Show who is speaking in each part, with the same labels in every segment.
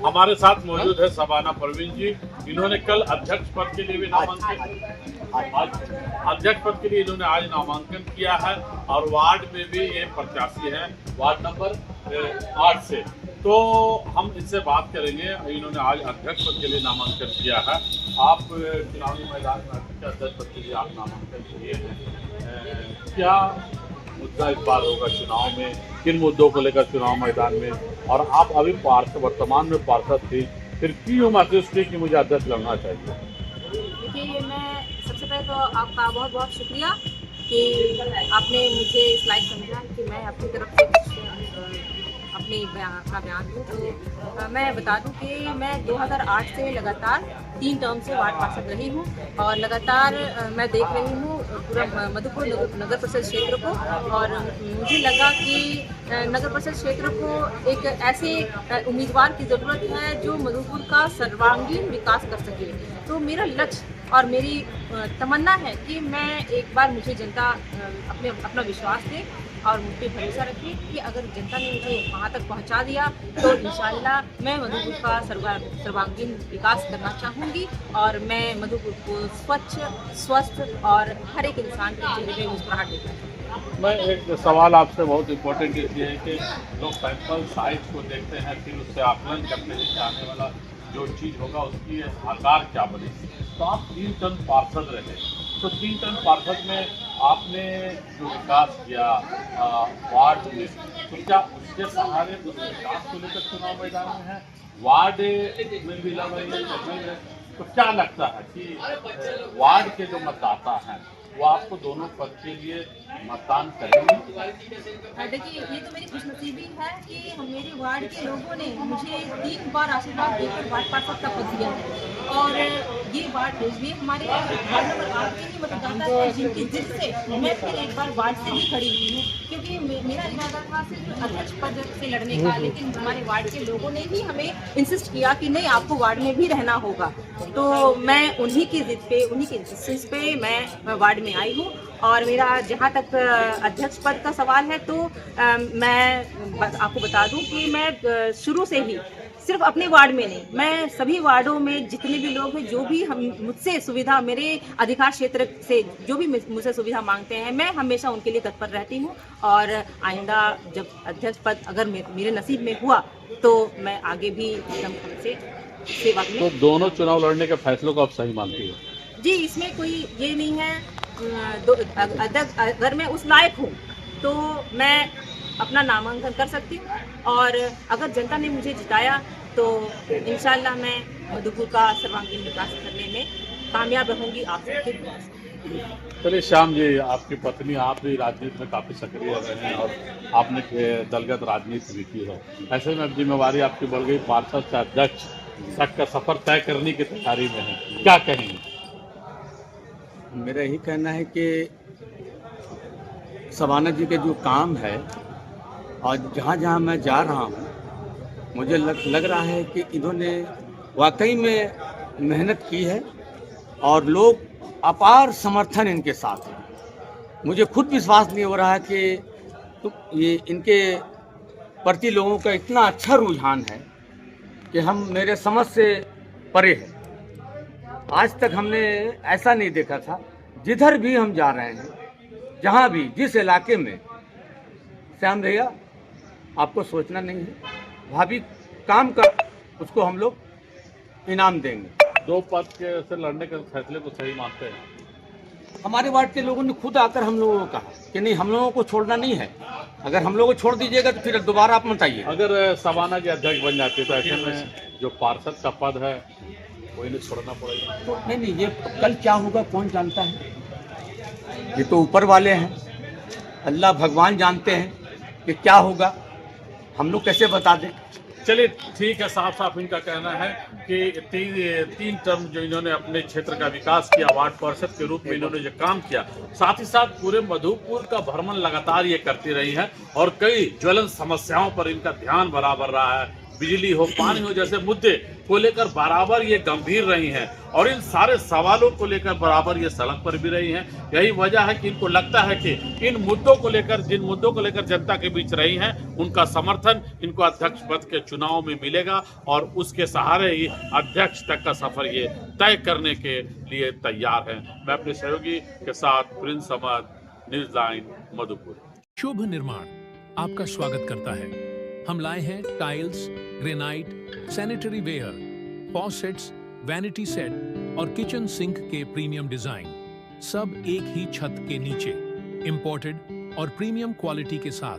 Speaker 1: हमारे साथ मौजूद है शबाना परवीन जी। इन्होंने कल अध्यक्ष पद के लिए भी नामांकन अध्यक्ष पद के लिए इन्होंने आज नामांकन किया है और वार्ड में भी ये प्रत्याशी हैं, वार्ड नंबर 8 से। तो हम इनसे बात करेंगे। इन्होंने आज अध्यक्ष पद के लिए नामांकन किया है। आप चुनावी मैदान में अध्यक्ष पद के लिए आप नामांकन किए हैं, क्या मुद्दा इस बार होगा चुनाव में, किन मुद्दों को लेकर चुनाव मैदान में, और आप अभी वर्तमान में पार्षद थी, फिर क्यों महसूस की कि मुझे अध्यक्ष लड़ना चाहिए?
Speaker 2: देखिए, मैं सबसे पहले तो आपका बहुत बहुत शुक्रिया कि आपने मुझे इस लायक समझा कि मैं अपनी तरफ से कुछ अपने अपना बयान दूँ। तो मैं बता दूँ कि मैं 2008 से लगातार 3 टर्म से वार्ड पार्षद रही हूँ और लगातार मैं देख रही हूँ पूरा मधुपुर नगर परिषद क्षेत्र को, और मुझे लगा कि नगर परिषद क्षेत्र को एक ऐसे उम्मीदवार की ज़रूरत है जो मधुपुर का सर्वांगीण विकास कर सके। तो मेरा लक्ष्य और मेरी तमन्ना है कि मैं एक बार मुझे जनता अपना विश्वास दे और मुझ पर भरोसा रखे कि अगर जनता ने मुझे वहाँ तक पहुँचा दिया तो इंशाल्लाह मैं मधुपुर का सर्वांगीण विकास करना चाहूँगी और मैं मधुपुर को स्वच्छ, स्वस्थ और हर एक इंसान के चेहरे पे मुस्कुराहट देखूँ।
Speaker 1: मैं एक सवाल आपसे बहुत इम्पोर्टेंट इसलिए है कि लोग सैंपल साइज को देखते हैं, फिर उससे आकलन करते हैं कि आने वाला जो चीज़ होगा उसकी आकार क्या बनेगी। तो आप 3 टर्म पार्षद रहे, तो 3 टर्म पार्षद में आपने जो विकास किया वार्ड में, तो क्या उसके सहारे उस विकास को लेकर चुनाव मैदान में है, वार्ड में भी लड़ रही है? तो क्या लगता है कि वार्ड के जो मतदाता हैं वो आपको दोनों पद के लिए मतदान करेंगे?
Speaker 2: देखिए, ये तो मेरी खुशनसीबी है कि मेरे वार्ड के लोगों ने मुझे 3 बार आशीर्वाद देकर वार्ड पार्षद का पद दिया है और ये हमारे वार्ड नंबर 8 के ही मतदाता है जिनकी जिद से मैं फिर एक बार वार्ड से ही खड़ी हुई हूँ, क्योंकि मेरा इरादा था सिर्फ अध्यक्ष पद से लड़ने का, लेकिन हमारे वार्ड के लोगों ने भी हमें इंसिस्ट किया कि नहीं, आपको वार्ड में भी रहना होगा। तो मैं उन्हीं की जिद पे, उन्हीं की इंसिस्टेंस पे मैं वार्ड में आई हूँ। और मेरा जहाँ तक अध्यक्ष पद का सवाल है तो मैं आपको बता दूं कि मैं शुरू से ही सिर्फ अपने वार्ड में नहीं, मैं सभी वार्डों में जितने भी लोग हैं जो भी हम मुझसे सुविधा, मेरे अधिकार क्षेत्र से जो भी मुझसे सुविधा मांगते हैं, मैं हमेशा उनके लिए तत्पर रहती हूँ। और आइंदा जब अध्यक्ष पद अगर मेरे नसीब में हुआ तो मैं आगे भी एकदम से सेवा में।
Speaker 1: तो दोनों चुनाव लड़ने के फैसलों को आप सही मानती है?
Speaker 2: जी, इसमें कोई ये नहीं है। अगर मैं उस लायक हूँ तो मैं अपना नामांकन कर सकती हूँ और अगर जनता ने मुझे जिताया तो इंशाल्लाह मैं मधुपुर का सर्वांगीण विकास करने में कामयाब रहूँगी आप सबके दुआ से।
Speaker 1: चलिए श्याम जी, आपकी पत्नी, आप भी राजनीति में काफ़ी सक्रिय रहे हैं और आपने दलगत राजनीति भी की है, ऐसे में अब जिम्मेवारी आपकी बढ़ गई, पार्षद से अध्यक्ष तक का सफर तय करने की तैयारी में है, क्या कहेंगे?
Speaker 3: मेरा यही कहना है कि शबाना जी के जो काम है और जहाँ जहाँ मैं जा रहा हूँ, मुझे लग रहा है कि इन्होंने वाकई में मेहनत की है और लोग अपार समर्थन इनके साथ है। मुझे खुद विश्वास नहीं हो रहा है कि तो ये इनके प्रति लोगों का इतना अच्छा रुझान है कि हम मेरे समझ से परे हैं। आज तक हमने ऐसा नहीं देखा था। जिधर भी हम जा रहे हैं, जहाँ भी जिस इलाके में, श्याम भैया आपको सोचना नहीं है, भाभी काम कर, उसको हम लोग इनाम देंगे।
Speaker 1: 2 पद के से लड़ने के फैसले को सही मानते हैं?
Speaker 3: हमारे वार्ड के लोगों ने खुद आकर हम लोगों को कहा कि नहीं, हम लोगों को छोड़ना नहीं है, अगर हम लोगों को छोड़ दीजिएगा तो फिर दोबारा आप मत आइए।
Speaker 1: अगर शबाना जी अध्यक्ष बन जाती है तो ऐसे में जो पार्षद का पद है वो इन्हें छोड़ना पड़ेगा?
Speaker 3: तो नहीं, ये कल क्या होगा कौन जानता है, ये तो ऊपर वाले हैं, अल्लाह भगवान जानते हैं कि क्या होगा, हम लोग कैसे बता दें।
Speaker 1: चलिए ठीक है, साफ साफ इनका कहना है कि 3 टर्म जो इन्होंने अपने क्षेत्र का विकास किया, वार्ड पार्षद के रूप में इन्होंने जो काम किया, साथ ही साथ पूरे मधुपुर का भ्रमण लगातार ये करती रही हैं और कई ज्वलन समस्याओं पर इनका ध्यान बराबर रहा है। बिजली हो, पानी हो जैसे मुद्दे को लेकर बराबर ये गंभीर रही हैं और इन सारे सवालों को लेकर बराबर ये सड़क पर भी रही हैं। यही वजह है कि इनको लगता है कि इन मुद्दों को लेकर, जिन मुद्दों को लेकर जनता के बीच रही हैं, उनका समर्थन इनको अध्यक्ष पद के चुनाव में मिलेगा और उसके सहारे ही अध्यक्ष तक का सफर ये तय करने के लिए तैयार हैं। मैं अपने सहयोगी के साथ Prince Ahmad, news line, Madhupur.
Speaker 4: Shubh Nirman आपका स्वागत करता है। हम लाए हैं tiles, granite, sanitary ware, faucets, vanity set और किचन सिंक के प्रीमियम डिजाइन, सब एक ही छत के नीचे, इंपोर्टेड और प्रीमियम क्वालिटी के साथ।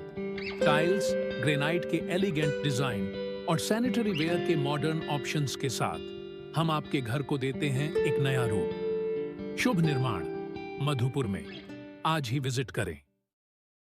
Speaker 4: टाइल्स, ग्रेनाइट के एलिगेंट डिजाइन और सैनिटरी वेयर के मॉडर्न ऑप्शंस के साथ हम आपके घर को देते हैं एक नया रूप। शुभ निर्माण, मधुपुर में आज ही विजिट करें।